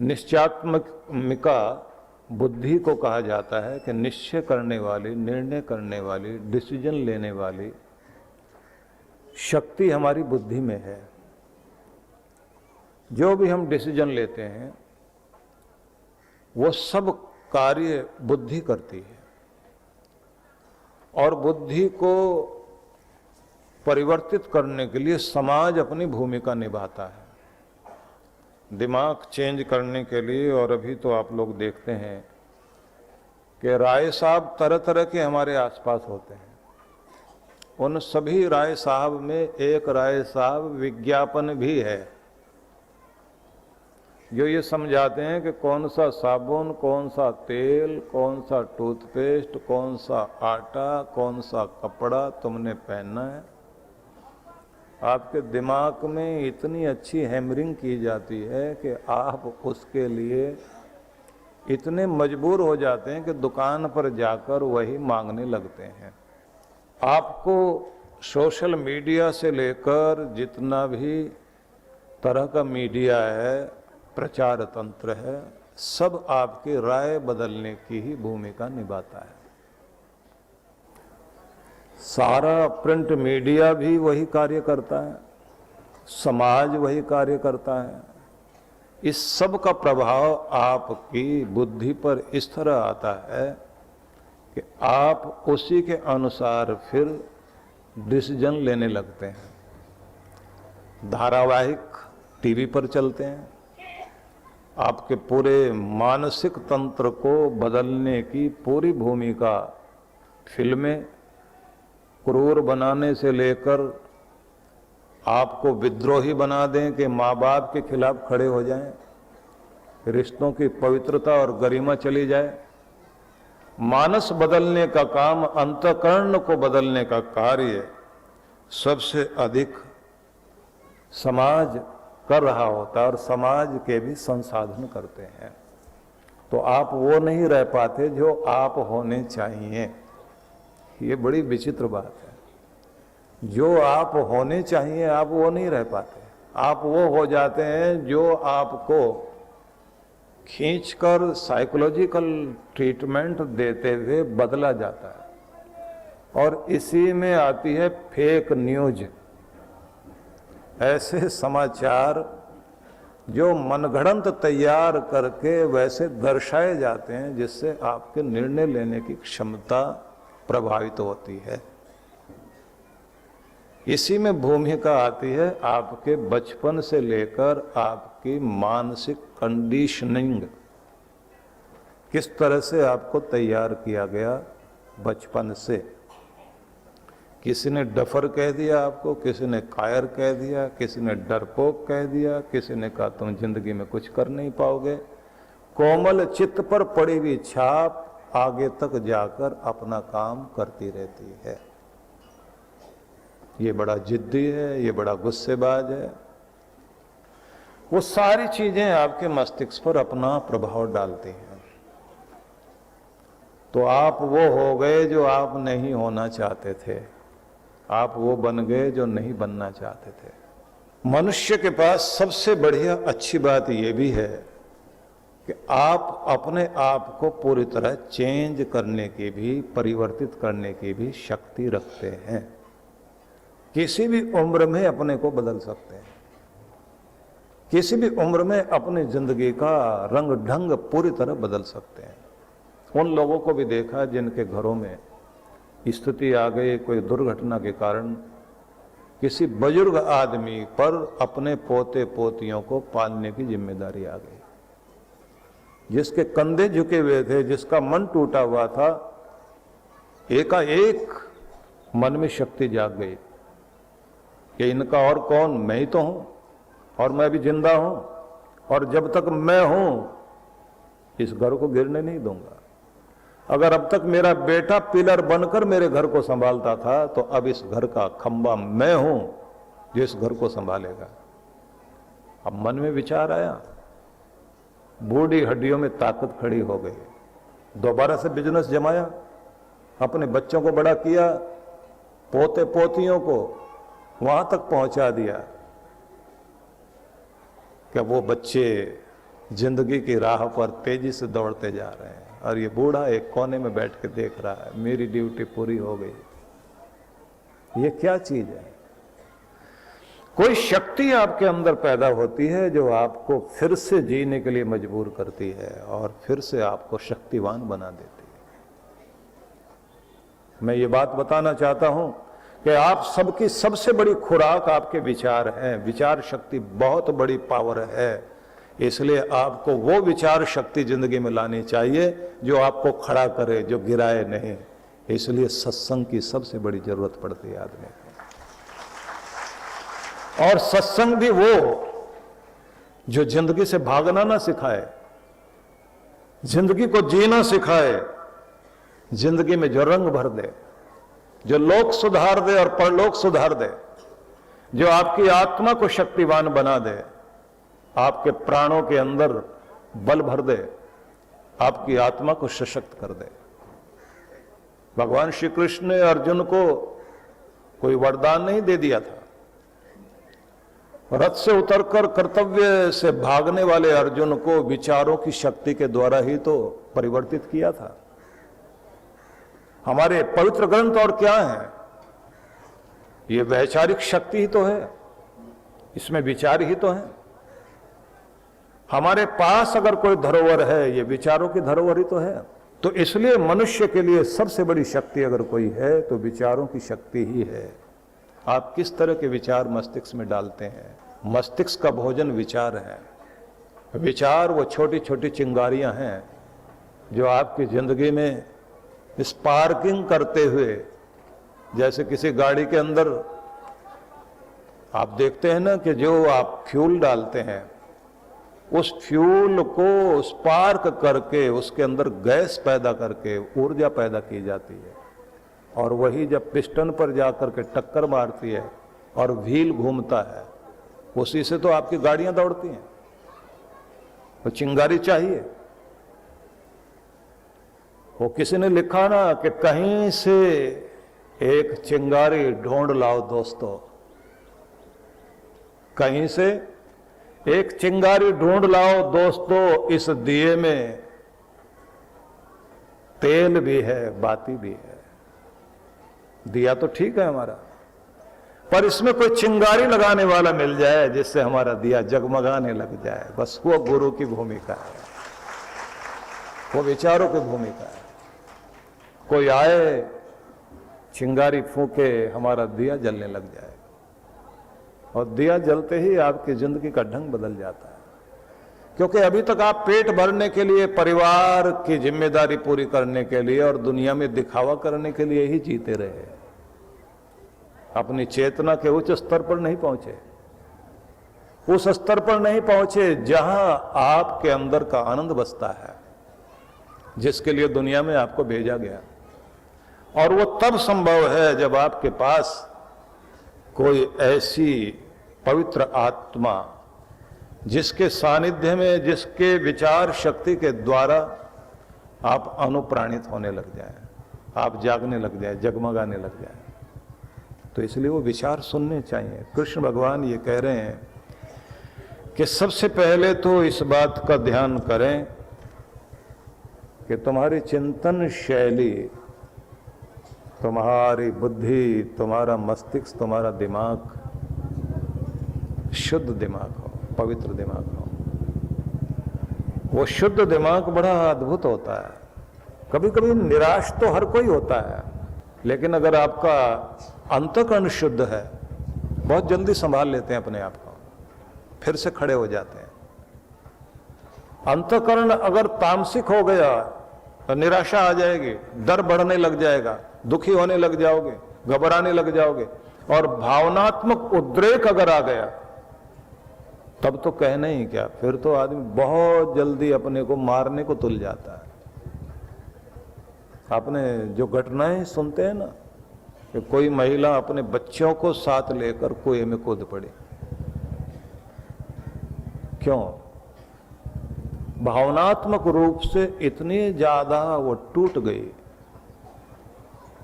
निश्चयात्मिका बुद्धि को कहा जाता है कि निश्चय करने वाली, निर्णय करने वाली, डिसीजन लेने वाली शक्ति हमारी बुद्धि में है। जो भी हम डिसीजन लेते हैं वो सब कार्य बुद्धि करती है और बुद्धि को परिवर्तित करने के लिए समाज अपनी भूमिका निभाता है। दिमाग चेंज करने के लिए, और अभी तो आप लोग देखते हैं कि राय साहब तरह तरह के हमारे आसपास होते हैं। उन सभी राय साहब में एक राय साहब विज्ञापन भी है, जो ये समझाते हैं कि कौन सा साबुन, कौन सा तेल, कौन सा टूथपेस्ट, कौन सा आटा, कौन सा कपड़ा तुमने पहनना है। आपके दिमाग में इतनी अच्छी हैमरिंग की जाती है कि आप उसके लिए इतने मजबूर हो जाते हैं कि दुकान पर जाकर वही मांगने लगते हैं। आपको सोशल मीडिया से लेकर जितना भी तरह का मीडिया है, प्रचार तंत्र है, सब आपकी राय बदलने की ही भूमिका निभाता है। सारा प्रिंट मीडिया भी वही कार्य करता है, समाज वही कार्य करता है। इस सब का प्रभाव आपकी बुद्धि पर इस तरह आता है कि आप उसी के अनुसार फिर डिसीजन लेने लगते हैं। धारावाहिक टीवी पर चलते हैं, आपके पूरे मानसिक तंत्र को बदलने की पूरी भूमिका फिल्में, क्रूर बनाने से लेकर आपको विद्रोही बना दें कि माँ बाप के खिलाफ खड़े हो जाएं, रिश्तों की पवित्रता और गरिमा चली जाए। मानस बदलने का काम, अंतःकरण को बदलने का कार्य सबसे अधिक समाज कर रहा होता है और समाज के भी संसाधन करते हैं। तो आप वो नहीं रह पाते जो आप होने चाहिए। ये बड़ी विचित्र बात है। जो आप होने चाहिए आप वो नहीं रह पाते। आप वो हो जाते हैं जो आपको खींचकर साइकोलॉजिकल ट्रीटमेंट देते हुए बदला जाता है। और इसी में आती है फेक न्यूज, ऐसे समाचार जो मनगढ़ंत तैयार करके वैसे दर्शाए जाते हैं जिससे आपके निर्णय लेने की क्षमता प्रभावित होती है। इसी में भूमिका आती है आपके बचपन से लेकर आपकी मानसिक कंडीशनिंग, किस तरह से आपको तैयार किया गया बचपन से। किसी ने डफर कह दिया आपको, किसी ने कायर कह दिया, किसी ने डरपोक कह दिया, किसी ने कहा तुम जिंदगी में कुछ कर नहीं पाओगे। कोमल चित्त पर पड़ी हुई छाप आगे तक जाकर अपना काम करती रहती है। ये बड़ा जिद्दी है, ये बड़ा गुस्सेबाज है। वो सारी चीजें आपके मस्तिष्क पर अपना प्रभाव डालती हैं। तो आप वो हो गए जो आप नहीं होना चाहते थे, आप वो बन गए जो नहीं बनना चाहते थे। मनुष्य के पास सबसे बढ़िया अच्छी बात ये भी है कि आप अपने आप को पूरी तरह चेंज करने की भी, परिवर्तित करने की भी शक्ति रखते हैं। किसी भी उम्र में अपने को बदल सकते हैं, किसी भी उम्र में अपनी जिंदगी का रंग ढंग पूरी तरह बदल सकते हैं। उन लोगों को भी देखा जिनके घरों में स्थिति आ गई, कोई दुर्घटना के कारण किसी बुजुर्ग आदमी पर अपने पोते पोतियों को पालने की जिम्मेदारी आ गई। जिसके कंधे झुके हुए थे, जिसका मन टूटा हुआ था, एकाएक मन में शक्ति जाग गई कि इनका और कौन, मैं ही तो हूं और मैं भी जिंदा हूं और जब तक मैं हूं इस घर को गिरने नहीं दूंगा। अगर अब तक मेरा बेटा पिलर बनकर मेरे घर को संभालता था तो अब इस घर का खंबा मैं हूं जो इस घर को संभालेगा। अब मन में विचार आया, बूढ़ी हड्डियों में ताकत खड़ी हो गई, दोबारा से बिजनेस जमाया, अपने बच्चों को बड़ा किया, पोते पोतियों को वहां तक पहुंचा दिया कि वो बच्चे जिंदगी की राह पर तेजी से दौड़ते जा रहे हैं, और ये बूढ़ा एक कोने में बैठ के देख रहा है, मेरी ड्यूटी पूरी हो गई। ये क्या चीज है? कोई शक्ति आपके अंदर पैदा होती है जो आपको फिर से जीने के लिए मजबूर करती है और फिर से आपको शक्तिवान बना देती है। मैं ये बात बताना चाहता हूं कि आप सबकी सबसे बड़ी खुराक आपके विचार हैं। विचार शक्ति बहुत बड़ी पावर है, इसलिए आपको वो विचार शक्ति जिंदगी में लानी चाहिए जो आपको खड़ा करे, जो गिराए नहीं। इसलिए सत्संग की सबसे बड़ी जरूरत पड़ती है आदमी को। और सत्संग भी वो जो जिंदगी से भागना ना सिखाए, जिंदगी को जीना सिखाए, जिंदगी में जो रंग भर दे, जो लोक सुधार दे और परलोक सुधार दे, जो आपकी आत्मा को शक्तिवान बना दे, आपके प्राणों के अंदर बल भर दे, आपकी आत्मा को सशक्त कर दे। भगवान श्री कृष्ण ने अर्जुन को कोई वरदान नहीं दे दिया था। रथ से उतरकर कर्तव्य से भागने वाले अर्जुन को विचारों की शक्ति के द्वारा ही तो परिवर्तित किया था। हमारे पवित्र ग्रंथ और क्या है? ये वैचारिक शक्ति ही तो है, इसमें विचार ही तो है। हमारे पास अगर कोई धरोहर है, ये विचारों की धरोहर ही तो है। तो इसलिए मनुष्य के लिए सबसे बड़ी शक्ति अगर कोई है तो विचारों की शक्ति ही है। आप किस तरह के विचार मस्तिष्क में डालते हैं? मस्तिष्क का भोजन विचार है। विचार वो छोटी छोटी चिंगारियां हैं जो आपकी जिंदगी में स्पार्किंग करते हुए, जैसे किसी गाड़ी के अंदर आप देखते हैं ना कि जो आप फ्यूल डालते हैं, उस फ्यूल को स्पार्क करके उसके अंदर गैस पैदा करके ऊर्जा पैदा की जाती है, और वही जब पिस्टन पर जाकर के टक्कर मारती है और व्हील घूमता है, उसी से तो आपकी गाड़ियां दौड़ती हैं। तो चिंगारी चाहिए। वो किसी ने लिखा ना कि कहीं से एक चिंगारी ढूंढ लाओ दोस्तों, कहीं से एक चिंगारी ढूंढ लाओ दोस्तों, इस दिए में तेल भी है, बाती भी है। दिया तो ठीक है हमारा, पर इसमें कोई चिंगारी लगाने वाला मिल जाए जिससे हमारा दिया जगमगाने लग जाए, बस वो गुरु की भूमिका है, वो विचारों की भूमिका है। कोई आए, चिंगारी फूके, हमारा दिया जलने लग जाए, और दिया जलते ही आपकी जिंदगी का ढंग बदल जाता है। क्योंकि अभी तक आप पेट भरने के लिए, परिवार की जिम्मेदारी पूरी करने के लिए और दुनिया में दिखावा करने के लिए ही जीते रहे, अपनी चेतना के उच्च स्तर पर नहीं पहुंचे, उस स्तर पर नहीं पहुंचे जहां आपके अंदर का आनंद बसता है, जिसके लिए दुनिया में आपको भेजा गया। और वो तब संभव है जब आपके पास कोई ऐसी पवित्र आत्मा, जिसके सानिध्य में, जिसके विचार शक्ति के द्वारा आप अनुप्राणित होने लग जाएं, आप जागने लग जाएं, जगमगाने लग जाएं। तो इसलिए वो विचार सुनने चाहिए। कृष्ण भगवान ये कह रहे हैं कि सबसे पहले तो इस बात का ध्यान करें कि तुम्हारी चिंतन शैली, तुम्हारी बुद्धि, तुम्हारा मस्तिष्क, तुम्हारा दिमाग शुद्ध दिमाग हो, पवित्र दिमाग हो। वो शुद्ध दिमाग बड़ा अद्भुत होता है। कभी कभी निराश तो हर कोई होता है, लेकिन अगर आपका अंतःकरण शुद्ध है, बहुत जल्दी संभाल लेते हैं अपने आप को, फिर से खड़े हो जाते हैं। अंतःकरण अगर तामसिक हो गया तो निराशा आ जाएगी, डर बढ़ने लग जाएगा, दुखी होने लग जाओगे, घबराने लग जाओगे, और भावनात्मक उद्रेक अगर आ गया तब तो कहना ही क्या, फिर तो आदमी बहुत जल्दी अपने को मारने को तुल जाता है। आपने जो घटनाएं सुनते हैं ना कि कोई महिला अपने बच्चों को साथ लेकर कुएं में कूद पड़ी, क्यों? भावनात्मक रूप से इतनी ज्यादा वो टूट गई,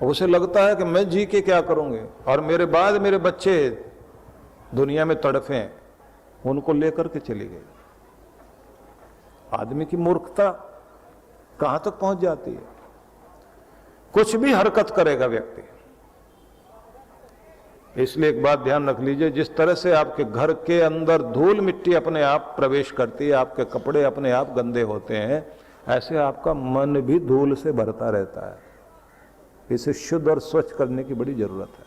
उसे लगता है कि मैं जी के क्या करूंगी, और मेरे बाद मेरे बच्चे दुनिया में तड़फें, उनको लेकर के चली गई। आदमी की मूर्खता कहां तक पहुंच जाती है। कुछ भी हरकत करेगा व्यक्ति। इसलिए एक बात ध्यान रख लीजिए, जिस तरह से आपके घर के अंदर धूल मिट्टी अपने आप प्रवेश करती है, आपके कपड़े अपने आप गंदे होते हैं, ऐसे आपका मन भी धूल से भरता रहता है। इसे शुद्ध और स्वच्छ करने की बड़ी जरूरत है।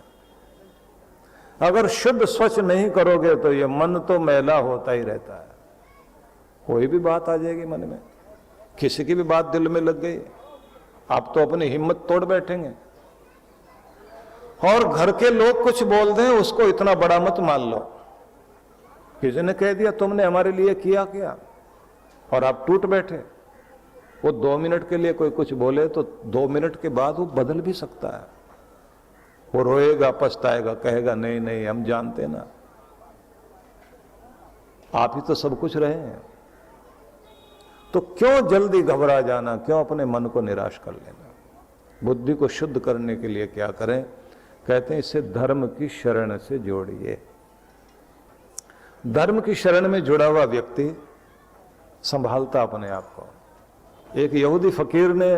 अगर शुद्ध स्वच्छ नहीं करोगे तो ये मन तो मैला होता ही रहता है। कोई भी बात आ जाएगी मन में, किसी की भी बात दिल में लग गई, आप तो अपनी हिम्मत तोड़ बैठेंगे। और घर के लोग कुछ बोल दें, उसको इतना बड़ा मत मान लो। किसी ने कह दिया तुमने हमारे लिए किया क्या, और आप टूट बैठे। वो 2 मिनट के लिए कोई कुछ बोले तो 2 मिनट के बाद वो बदल भी सकता है। वो रोएगा, पछताएगा, कहेगा नहीं नहीं हम जानते ना, आप ही तो सब कुछ रहे हैं। तो क्यों जल्दी घबरा जाना, क्यों अपने मन को निराश कर लेना। बुद्धि को शुद्ध करने के लिए क्या करें, कहते हैं इसे धर्म की शरण से जोड़िए। धर्म की शरण में जुड़ा हुआ व्यक्ति संभालता अपने आप को। एक यहूदी फकीर ने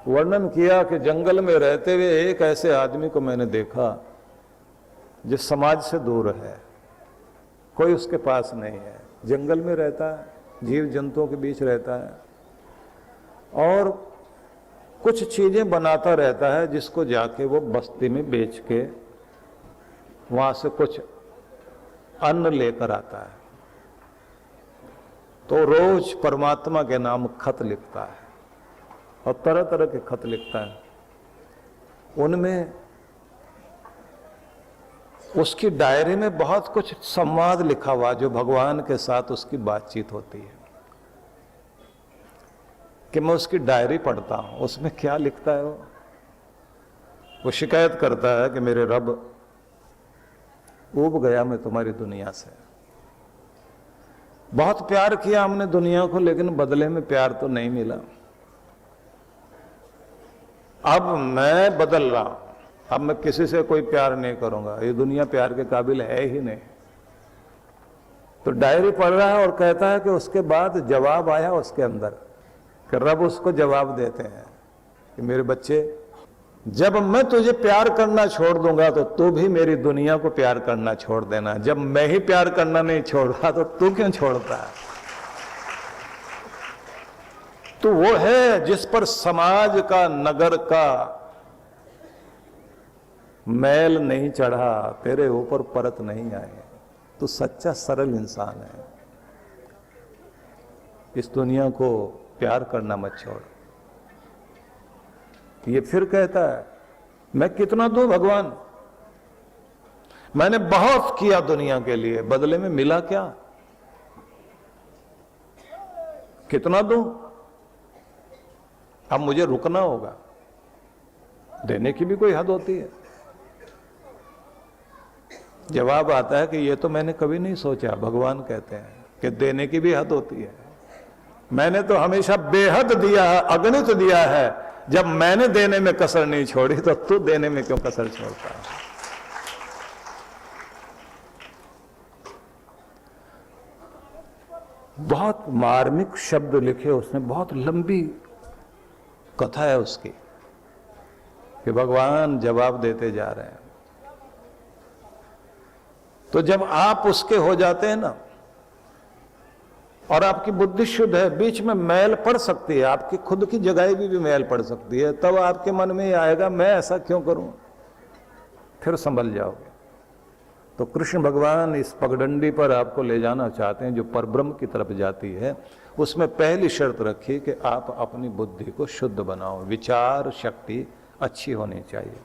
वर्णन किया कि जंगल में रहते हुए एक ऐसे आदमी को मैंने देखा जो समाज से दूर है, कोई उसके पास नहीं है, जंगल में रहता है, जीव जंतुओं के बीच रहता है और कुछ चीजें बनाता रहता है जिसको जाके वो बस्ती में बेच के वहां से कुछ अन्न लेकर आता है। तो रोज परमात्मा के नाम खत लिखता है और तरह तरह के खत लिखता है। उनमें उसकी डायरी में बहुत कुछ संवाद लिखा हुआ जो भगवान के साथ उसकी बातचीत होती है, कि मैं उसकी डायरी पढ़ता हूं। उसमें क्या लिखता है, वो शिकायत करता है कि मेरे रब, ऊब गया मैं तुम्हारी दुनिया से। बहुत प्यार किया हमने दुनिया को, लेकिन बदले में प्यार तो नहीं मिला। अब मैं बदल रहा हूं, अब मैं किसी से कोई प्यार नहीं करूंगा, ये दुनिया प्यार के काबिल है ही नहीं। तो डायरी पढ़ रहा है और कहता है कि उसके बाद जवाब आया उसके अंदर, कि रब उसको जवाब देते हैं कि मेरे बच्चे, जब मैं तुझे प्यार करना छोड़ दूंगा तो तू भी मेरी दुनिया को प्यार करना छोड़ देना। जब मैं ही प्यार करना नहीं छोड़ रहा तो तू क्यों छोड़ता है। तो वो है जिस पर समाज का, नगर का मैल नहीं चढ़ा, तेरे ऊपर परत नहीं आए। तो सच्चा सरल इंसान है। इस दुनिया को प्यार करना मत छोड़। ये फिर कहता है मैं कितना दूं भगवान, मैंने बहुत किया दुनिया के लिए, बदले में मिला क्या, कितना दूं। अब मुझे रुकना होगा, देने की भी कोई हद होती है। जवाब आता है कि ये तो मैंने कभी नहीं सोचा। भगवान कहते हैं कि देने की भी हद होती है। मैंने तो हमेशा बेहद दिया है, अगणित दिया है। जब मैंने देने में कसर नहीं छोड़ी तो तू देने में क्यों कसर छोड़ता है। बहुत मार्मिक शब्द लिखे उसने, बहुत लंबी कथा है उसकी, कि भगवान जवाब देते जा रहे हैं। तो जब आप उसके हो जाते हैं ना, और आपकी बुद्धि शुद्ध है, बीच में मैल पड़ सकती है, आपकी खुद की जगह भी मैल पड़ सकती है, तब आपके मन में आएगा मैं ऐसा क्यों करूं, फिर संभल जाओगे। तो कृष्ण भगवान इस पगडंडी पर आपको ले जाना चाहते हैं जो परब्रह्म की तरफ जाती है। उसमें पहली शर्त रखी कि आप अपनी बुद्धि को शुद्ध बनाओ, विचार शक्ति अच्छी होनी चाहिए।